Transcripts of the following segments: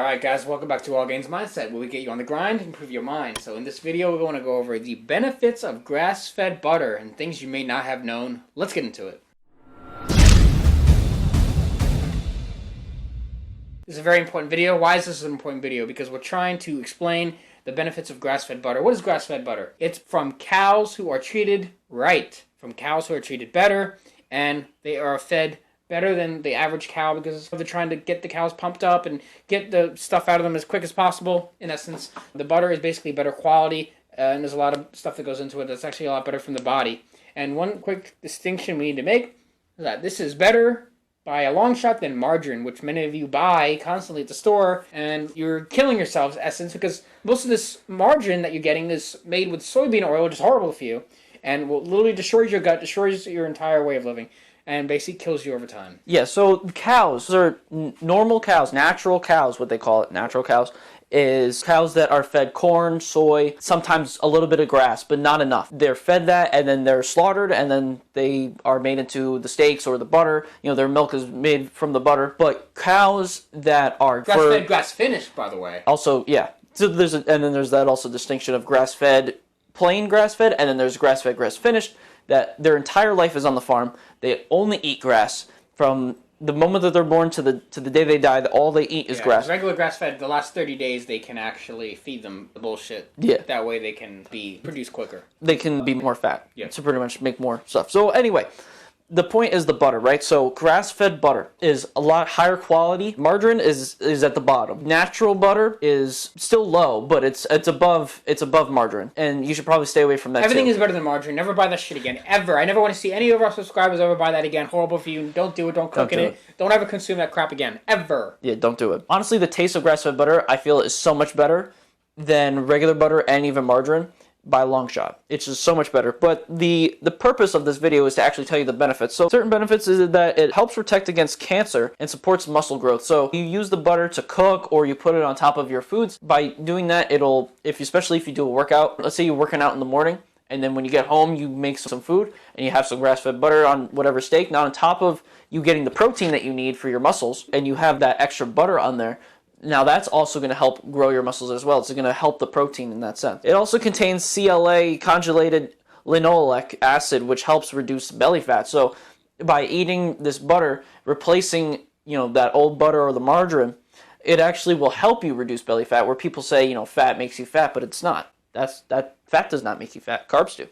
Alright guys, welcome back to All Gains Mindset, where we get you on the grind and improve your mind. So in this video, we're going to go over the benefits of grass-fed butter and things you may not have known. Let's get into it. This is a very important video. Why is this an important video? Because we're trying to explain the benefits of grass-fed butter. What is grass-fed butter? It's from cows who are treated right, from cows who are treated better, and they are fed better than the average cow because they're trying to get the cows pumped up and get the stuff out of them as quick as possible. In essence, the butter is basically better quality, and there's a lot of stuff that goes into it that's actually a lot better from the body. And one quick distinction we need to make is that this is better by a long shot than margarine, which many of you buy constantly at the store, and you're killing yourselves, in essence, because most of this margarine that you're getting is made with soybean oil, which is horrible for you, and will literally destroy your gut, destroys your entire way of living, and basically kills you over time. Yeah, so cows are normal cows, natural cows, what they call it, natural cows, is cows that are fed corn, soy, sometimes a little bit of grass, but not enough. They're fed that, and then they're slaughtered, and then they are made into the steaks or the butter. You know, their milk is made from the butter. But cows that are grass-fed, grass-finished, by the way. Also, yeah. So and then there's that also distinction of grass-fed, plain grass-fed, and then there's grass-fed, grass-finished, that their entire life is on the farm. They only eat grass from the moment that they're born to the day they die. All they eat is grass. Regular grass-fed, the last 30 days they can actually feed them the bullshit. Yeah. That way they can be produced quicker. They can be more fat. Yeah. To pretty much make more stuff. So anyway, the point is the butter, right? So grass-fed butter is a lot higher quality. Margarine is at the bottom. Natural butter is still low, but it's above margarine, and you should probably stay away from that. Everything is better than margarine. Never buy that shit again, ever. I never want to see any of our subscribers ever buy that again. Horrible for you. Don't do it. Don't cook in it. Don't ever consume that crap again, ever. Yeah, don't do it. Honestly, the taste of grass-fed butter, I feel, is so much better than regular butter and even margarine. By a long shot. It's just so much better. But the purpose of this video is to actually tell you the benefits. So certain benefits is that it helps protect against cancer and supports muscle growth. So you use the butter to cook or you put it on top of your foods. By doing that, it'll, especially if you do a workout, let's say you're working out in the morning, and then when you get home, you make some food, and you have some grass-fed butter on whatever steak. Now on top of you getting the protein that you need for your muscles, and you have that extra butter on there, now that's also going to help grow your muscles as well. It's going to help the protein in that sense. It also contains CLA, conjugated linoleic acid, which helps reduce belly fat. So by eating this butter, replacing, that old butter or the margarine, it actually will help you reduce belly fat, where people say, fat makes you fat, but it's not. That fat does not make you fat. Carbs do.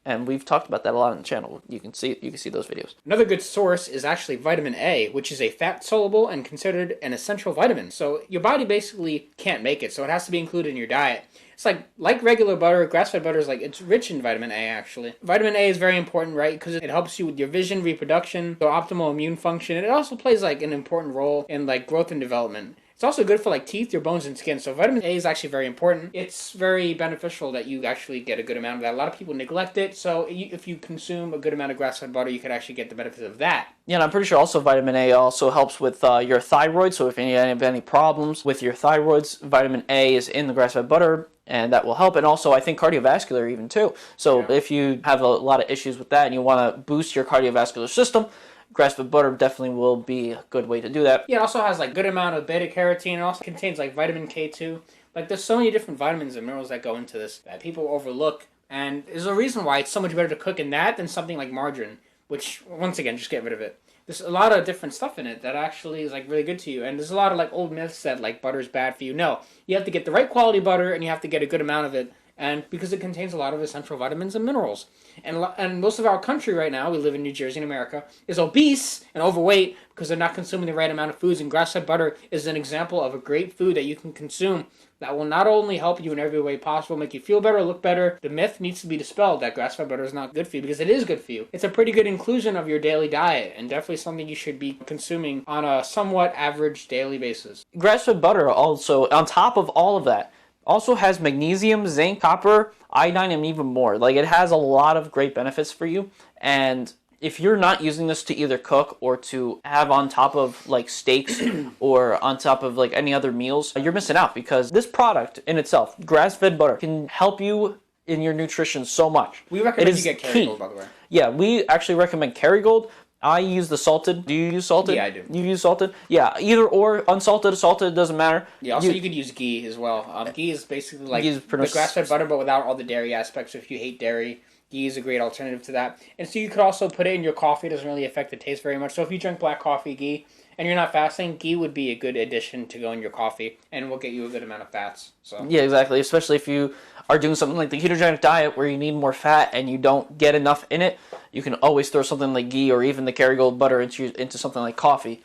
And we've talked about that a lot on the channel. You can see those videos. Another good source is actually vitamin A, which is a fat-soluble and considered an essential vitamin. So your body basically can't make it, so it has to be included in your diet. It's like regular butter, grass-fed butter is it's rich in vitamin A, actually. Vitamin A is very important, right? Because it helps you with your vision, reproduction, so optimal immune function. It also plays an important role in growth and development. It's also good for teeth, your bones, and skin. So vitamin A is actually very important. It's very beneficial that you actually get a good amount of that. A lot of people neglect it. So if you consume a good amount of grass-fed butter, you could actually get the benefits of that. Yeah, and I'm pretty sure also vitamin A also helps with your thyroid. So if you have any problems with your thyroids, vitamin A is in the grass-fed butter, and that will help. And also, I think cardiovascular even too. So if you have a lot of issues with that and you want to boost your cardiovascular system, grass-fed butter definitely will be a good way to do that. Yeah, it also has good amount of beta-carotene. It also contains vitamin K2. There's so many different vitamins and minerals that go into this that people overlook. And there's a reason why it's so much better to cook in that than something like margarine, which, once again, just get rid of it. There's a lot of different stuff in it that actually is really good to you. And there's a lot of old myths that butter is bad for you. No, you have to get the right quality butter and you have to get a good amount of it. And because it contains a lot of essential vitamins and minerals. And most of our country right now, we live in New Jersey in America, is obese and overweight because they're not consuming the right amount of foods. And grass-fed butter is an example of a great food that you can consume that will not only help you in every way possible, make you feel better, look better. The myth needs to be dispelled that grass-fed butter is not good for you, because it is good for you. It's a pretty good inclusion of your daily diet and definitely something you should be consuming on a somewhat average daily basis. Grass-fed butter also, on top of all of that, also has magnesium, zinc, copper, iodine, and even more. It has a lot of great benefits for you. And if you're not using this to either cook or to have on top of steaks or on top of any other meals, you're missing out, because this product in itself, grass-fed butter, can help you in your nutrition so much. We recommend you get Kerrygold, by the way. Yeah, we actually recommend Kerrygold. I use the salted. Do you use salted? Yeah, I do. You use salted? Yeah, either or, unsalted, salted, doesn't matter. Yeah, also you could use ghee as well. Ghee is basically like Ghee is pretty the much grass-fed butter, but without all the dairy aspects. So if you hate dairy, ghee is a great alternative to that. And so you could also put it in your coffee. It doesn't really affect the taste very much. So if you drink black coffee, ghee, and you're not fasting, ghee would be a good addition to go in your coffee, and will get you a good amount of fats. So Yeah, exactly. Especially if you are doing something like the ketogenic diet where you need more fat and you don't get enough in it, you can always throw something like ghee or even the Kerrygold butter into something like coffee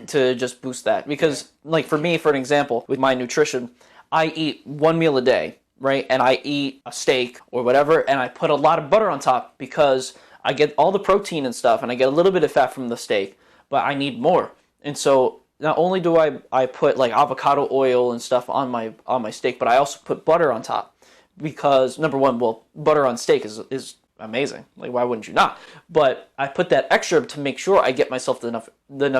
to just boost that. Because, like for me, for an example, with my nutrition, I eat one meal a day, right? And I eat a steak or whatever, and I put a lot of butter on top because I get all the protein and stuff, and I get a little bit of fat from the steak, but I need more. And so not only do I put like avocado oil and stuff on my steak, but I also put butter on top because number one, well, butter on steak is amazing. Like why wouldn't you not? But I put that extra to make sure I get myself enough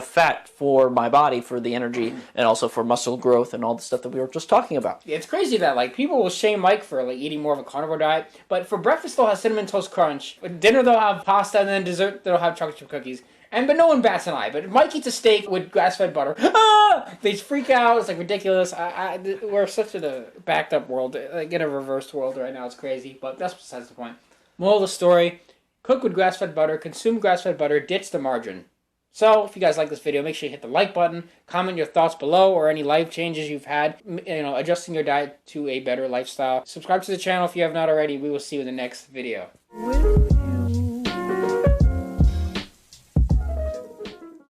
fat for my body, for the energy, and also for muscle growth and all the stuff that we were just talking about. yeah, it's crazy that like people will shame Mike for like eating more of a carnivore diet, but for breakfast they'll have cinnamon toast crunch. For dinner they'll have pasta, and then dessert they'll have chocolate chip cookies. But no one bats an eye. But if Mike eats a steak with grass-fed butter, they freak out. It's like ridiculous. We're such a backed up world, like in a reversed world right now. It's crazy, but that's besides the point. Moral of the story: cook with grass-fed butter, consume grass-fed butter, ditch the margarine. So, if you guys like this video, make sure you hit the like button, comment your thoughts below, or any life changes you've had, adjusting your diet to a better lifestyle. Subscribe to the channel if you have not already. We will see you in the next video.